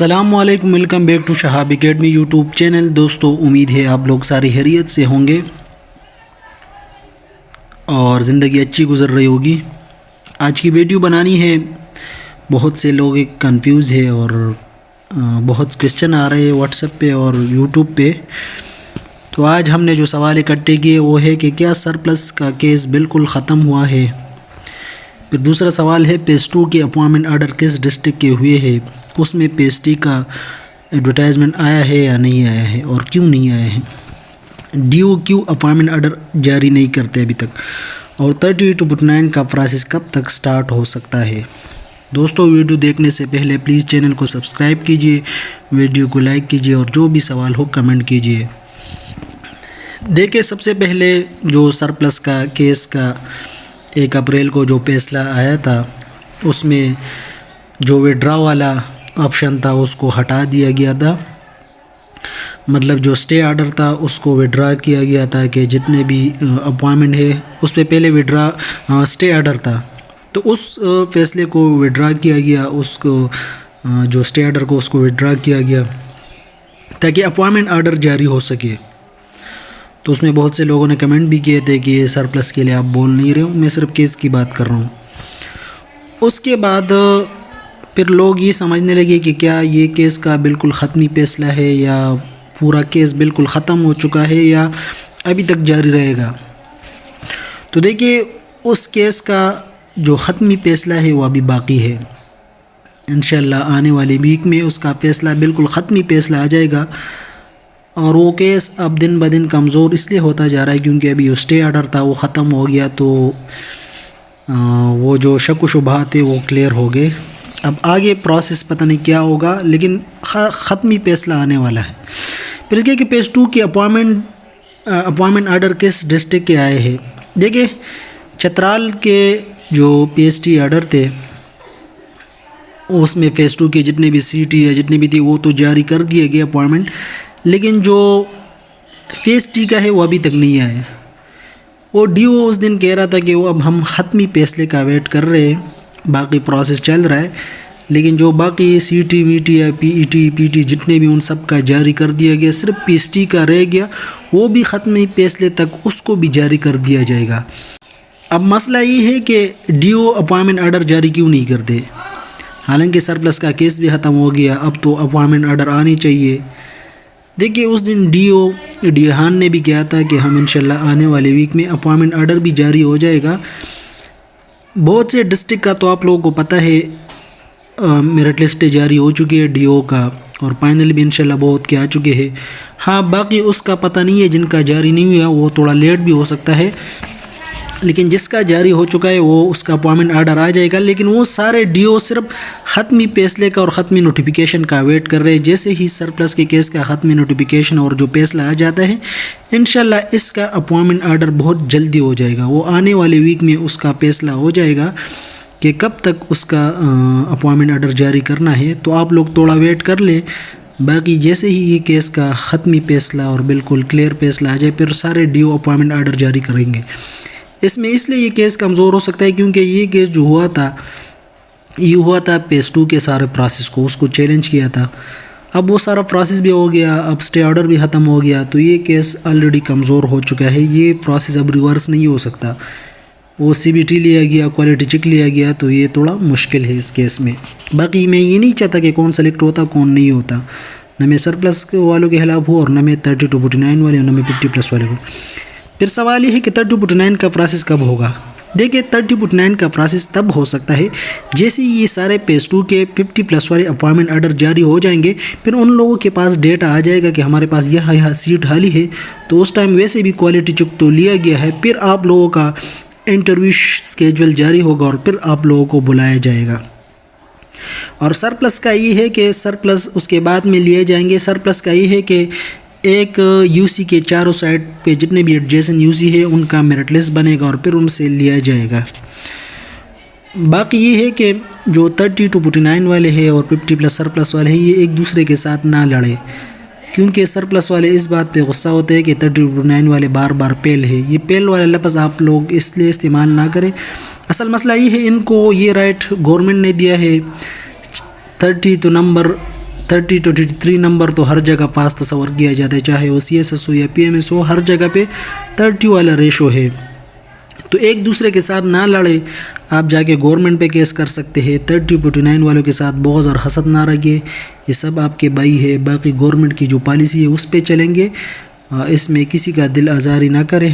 السلام علیکم، welcome back to Shahab Academy YouTube channel. دوستو، امید ہے آپ لوگ ساری خیریت سے ہوں گے اور زندگی اچھی گزر رہی ہوگی۔ آج کی ویڈیو بنانی ہے، بہت سے لوگ کنفیوز ہے اور بہت کوسچن آ رہے ہیں واٹس ایپ پہ اور یوٹیوب پہ۔ تو آج ہم نے جو سوال اکٹھے کیے وہ ہے کہ کیا سرپلس کا کیس بالکل ختم ہوا ہے؟ پھر دوسرا سوال ہے پیس 2 کے اپوائنٹمنٹ آرڈر کس ڈسٹرکٹ کے ہوئے ہے، اس میں پیس 3 کا ایڈورٹائزمنٹ آیا ہے یا نہیں آیا ہے اور کیوں نہیں آیا ہے، ڈی او کیوں اپوائنٹمنٹ آرڈر جاری نہیں کرتے ابھی تک، اور 32/9 کا پروسیس کب تک سٹارٹ ہو سکتا ہے۔ دوستو، ویڈیو دیکھنے سے پہلے پلیز چینل کو سبسکرائب کیجئے، ویڈیو کو لائک کیجئے اور جو بھی سوال ہو کمنٹ کیجئے۔ دیکھیں، سب سے پہلے جو سرپلس کا کیس کا 1 اپریل کو جو فیصلہ آیا تھا، اس میں جو وڈرا والا آپشن تھا اس کو ہٹا دیا گیا تھا، مطلب جو سٹے آرڈر تھا اس کو وڈرا کیا گیا تھا کہ جتنے بھی اپوائنٹمنٹ ہے اس پہ پہلے وڈرا سٹے آرڈر تھا، تو اس فیصلے کو وڈرا کیا گیا، اس کو جو سٹے آرڈر کو اس کو وڈرا کیا گیا تاکہ اپوائنٹمنٹ آرڈر جاری ہو سکے۔ تو اس میں بہت سے لوگوں نے کمنٹ بھی کیے تھے کہ یہ سرپلس کے لیے آپ بول نہیں رہے ہو، میں صرف کیس کی بات کر رہا ہوں۔ اس کے بعد پھر لوگ یہ سمجھنے لگے کہ کیا یہ کیس کا بالکل ختمی فیصلہ ہے یا پورا کیس بالکل ختم ہو چکا ہے یا ابھی تک جاری رہے گا۔ تو دیکھیے، اس کیس کا جو ختمی فیصلہ ہے وہ ابھی باقی ہے، انشاءاللہ آنے والی ویک میں اس کا فیصلہ بالکل ختمی فیصلہ آ جائے گا۔ اور وہ کیس اب دن بدن کمزور اس لیے ہوتا جا رہا ہے کیونکہ ابھی اسٹے آرڈر تھا وہ ختم ہو گیا، تو وہ جو شک و شبہات تھے وہ کلیئر ہو گئے۔ اب آگے پروسیس پتہ نہیں کیا ہوگا، لیکن ختمی فیصلہ آنے والا ہے۔ پھر اس کے پیس 2 کے اپوائنٹمنٹ آرڈر کس ڈسٹرکٹ کے آئے ہیں؟ دیکھیں، چترال کے جو پی ایس ٹی آرڈر تھے اس میں فیس 2 کے جتنے بھی سی ٹی یا جتنے بھی تھے وہ تو جاری کر دیے گئے اپوائنٹمنٹ، لیکن جو فیس ٹی کا ہے وہ ابھی تک نہیں آیا۔ وہ ڈی او اس دن کہہ رہا تھا کہ وہ اب ہم ختمی فیصلے کا ویٹ کر رہے ہیں، باقی پروسیس چل رہا ہے، لیکن جو باقی سی ٹی وی ٹی یا پی ای ٹی پی ٹی جتنے بھی ان سب کا جاری کر دیا گیا، صرف پی ایس ٹی کا رہ گیا، وہ بھی ختمی فیصلے تک اس کو بھی جاری کر دیا جائے گا۔ اب مسئلہ یہ ہے کہ ڈی او اپوائنٹمنٹ آرڈر جاری کیوں نہیں کرتے؟ حالانکہ سرپلس کا کیس بھی ختم ہو گیا، اب تو اپوائنٹمنٹ آرڈر آنے چاہیے۔ دیکھیے، اس دن ڈی او ڈیہان نے بھی کہا تھا کہ ہم انشاءاللہ آنے والے ویک میں اپوائنٹمنٹ آرڈر بھی جاری ہو جائے گا۔ بہت سے ڈسٹرکٹ کا تو آپ لوگوں کو پتہ ہے میرٹ لسٹ جاری ہو چکی ہے ڈی او کا، اور فائنل بھی انشاءاللہ بہت کے آ چکے ہیں۔ ہاں، باقی اس کا پتہ نہیں ہے، جن کا جاری نہیں ہوا وہ تھوڑا لیٹ بھی ہو سکتا ہے، لیکن جس کا جاری ہو چکا ہے وہ اس کا اپوائنٹمنٹ آرڈر آ جائے گا۔ لیکن وہ سارے ڈی او صرف ختمی فیصلے کا اور ختمی نوٹیفیکیشن کا ویٹ کر رہے ہیں۔ جیسے ہی سرپلس کے کیس کا ختمی نوٹیفیکیشن اور جو فیصلہ آ جاتا ہے، انشاءاللہ اس کا اپوائنٹمنٹ آرڈر بہت جلدی ہو جائے گا۔ وہ آنے والے ویک میں اس کا فیصلہ ہو جائے گا کہ کب تک اس کا اپوائنٹمنٹ آرڈر جاری کرنا ہے، تو آپ لوگ تھوڑا ویٹ کر لیں۔ باقی جیسے ہی یہ کیس کا ختمی فیصلہ اور بالکل کلیئر فیصلہ آ جائے، پھر سارے ڈی او اپوائنٹمنٹ آرڈر جاری کریں گے۔ اس میں اس لیے یہ کیس کمزور ہو سکتا ہے کیونکہ یہ کیس جو ہوا تھا پیس 2 کے سارے پروسیس کو، اس کو چیلنج کیا تھا۔ اب وہ سارا پروسیس بھی ہو گیا، اب سٹے آرڈر بھی ختم ہو گیا، تو یہ کیس آلریڈی کمزور ہو چکا ہے، یہ پروسیس اب ریورس نہیں ہو سکتا۔ وہ سی بی ٹی لیا گیا، کوالٹی چیک لیا گیا، تو یہ تھوڑا مشکل ہے اس کیس میں۔ باقی میں یہ نہیں چاہتا کہ کون سلیکٹ ہوتا کون نہیں ہوتا، نہ میں سرپلس والوں کے خلاف ہوں اور نہ میں 32/9 والے اور نہ میں 50+ والے کو۔ پھر سوال یہ ہے کہ 30/9 کا پروسیس کب ہوگا؟ دیکھیں، 30/9 کا پروسیس تب ہو سکتا ہے جیسے یہ سارے پیس 2 کے 50+ والے اپوائنٹمنٹ آرڈر جاری ہو جائیں گے، پھر ان لوگوں کے پاس ڈیٹا آ جائے گا کہ ہمارے پاس یہاں سیٹ خالی ہے، تو اس ٹائم ویسے بھی کوالٹی چیک تو لیا گیا ہے، پھر آپ لوگوں کا انٹرویو اسکیجول جاری ہوگا اور پھر آپ لوگوں کو بلایا جائے گا۔ اور سرپلس کا یہ ہے کہ سرپلس اس کے بعد میں لیے جائیں گے۔ سرپلس کا یہ ہے کہ ایک یو سی کے چاروں سائڈ پہ جتنے بھی ایڈجیسن یو سی ہے ان کا میرٹ لسٹ بنے گا اور پھر ان سے لیا جائے گا۔ باقی یہ ہے کہ جو 32/9 والے ہیں اور 50+ سرپلس والے ہیں، یہ ایک دوسرے کے ساتھ نہ لڑے، کیونکہ سرپلس والے اس بات پہ غصہ ہوتے ہیں کہ 30/9 والے بار بار پیل ہے۔ یہ پیل والا لفظ آپ لوگ اس لیے استعمال نہ کریں۔ اصل مسئلہ یہ ہے، ان کو یہ رائٹ گورنمنٹ نے دیا ہے 30 تو نمبر 30-23 نمبر تو ہر جگہ پاس تصور کیا جاتا ہے، چاہے وہ CSS ہو یا PMS ہو، ہر جگہ پہ 30 والا ریشو ہے۔ تو ایک دوسرے کے ساتھ نہ لڑے، آپ جا کے گورنمنٹ پہ کیس کر سکتے ہیں۔ 30-49 والوں کے ساتھ بغض اور حسد نہ رکھیے، یہ سب آپ کے بھائی ہے۔ باقی گورنمنٹ کی جو پالیسی ہے اس پہ چلیں گے، اس میں کسی کا دل آزاری نہ کریں۔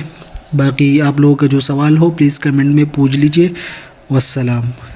باقی آپ لوگوں کا جو سوال ہو پلیز کمنٹ میں پوچھ لیجئے۔ والسلام۔